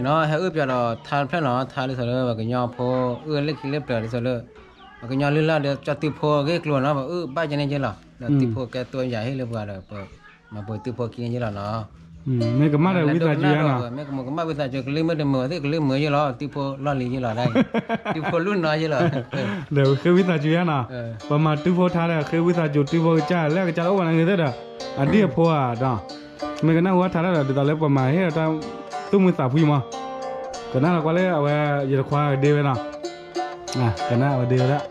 นาะให้อึบจะรอทานแพ้เนาะทานเลยซะเลยว่าก็ยอพอเล็กเล็บเตอเลยซะเลยว่าก็ยอละเดี๋ยวจะติพอก็กลัวเนาะว่าบ้าจะเนี่ยจิล่ะติพอแกตัวใหญ่ให้เลยว่าเด้อมาปติพอกินจิล่ะเนาะไม่ก็มาได้วิชาจีนะไม่ก็มาวิชาจีก็เลยไม่ได้มือที่ก็เลยมือจิล่ะติพอล่อลีจิล่ะได้ติพอรุ่นน้อยจิล่ะเดี๋ยวคือวิชาจีนะประมาณติพอท่าได้คือวิชาจีติพอจ้าแล้วก็จะเอาวันนั้นเด้ออันนี้พออ่ะดอไม่ก็น่าว่าท่าได้เดี๋ยวตอนแรกประมาณเฮ้ยตาตุ้มมือสาพี่มาก็น่าก็เลยเอาไว้ยาควาเดียวนะก็น่าเอาเดียวแล้ว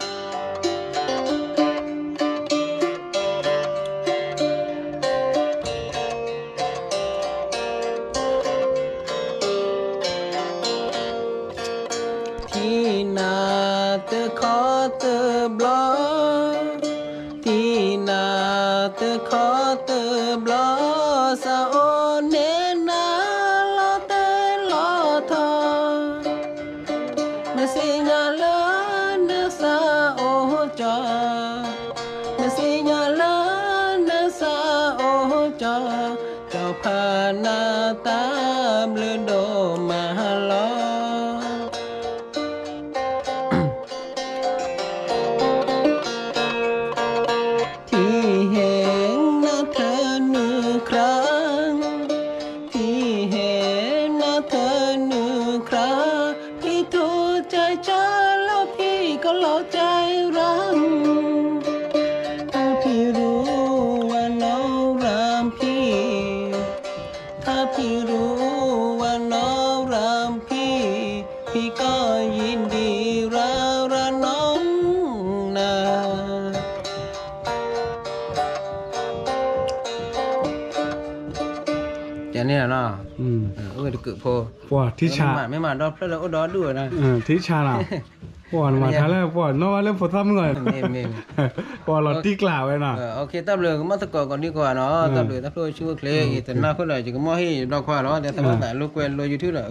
ที่นาเตอขอเตอบลอที่นาเตอขอเตอบลอสะโอเนนาลอเตลอทอเนสิญาลาเนสาโอจอเนสิญาลาเนสาโอจอเจ้าพานาตามเลือโดมาลอใจรักถ้าพี่รู้ว่าน้องรำพี่ถ้าพี่รู้ว่าน้องรำพี่ก็ยินดีรักน้องนะจะเนี่ยเนาะเกิดพอทิชาไม่มาดอกเพราะเราดอด้วยนะทิชาล่ะปอนมาทาแล้วปอนนว่าเริ่มพอทำก่อนปอนเราตีกล่าวไว้น่ะโอเคตับเลยก็มาตะกก่อนดีกว่าเนาะตับเลยตับเลยชื่อเคลอีแต่หน้าเพิ่นเลยจะก็มอให้ดอกควาเนาะแต่ถ้าว่าแต่ลูกเวนโลยูทูบล่ะ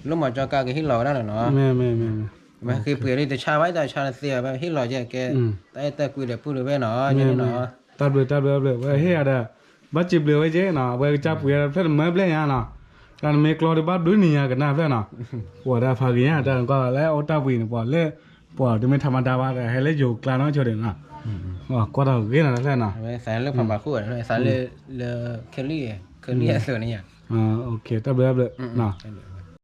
ลูกหมอจอกาก็ฮิหล่อได้เนาะแม่มันคือเปลี่ยนนี่แต่ชาไว้แต่ชาเสียไปฮิหล่อแย่แกแต่คุยได้พูดเลยเนาะอย่างนี้เนาะตับเลยว่าเฮ้ยอะบัดจิบเลยไว้เจ้เนาะว่าจับเวลาเพิ่นมาเปล่ยาเนาะการเมกลอดบัดด้วยนี่ยกันน่ะเพิ่นเนาะปวดได้พากินอ่ะแต่ก็แล้วเอาตาวินปวดเลยปวดไม่ธรรมดาว่าให้เลยอยู่กลางน้องเฉยๆนะก็เราเกินอะไรแล้วนะสายเลือกผ่านมาคู่สายเลยเคลลี่ส่วนนี้โอเคตับเลยนะ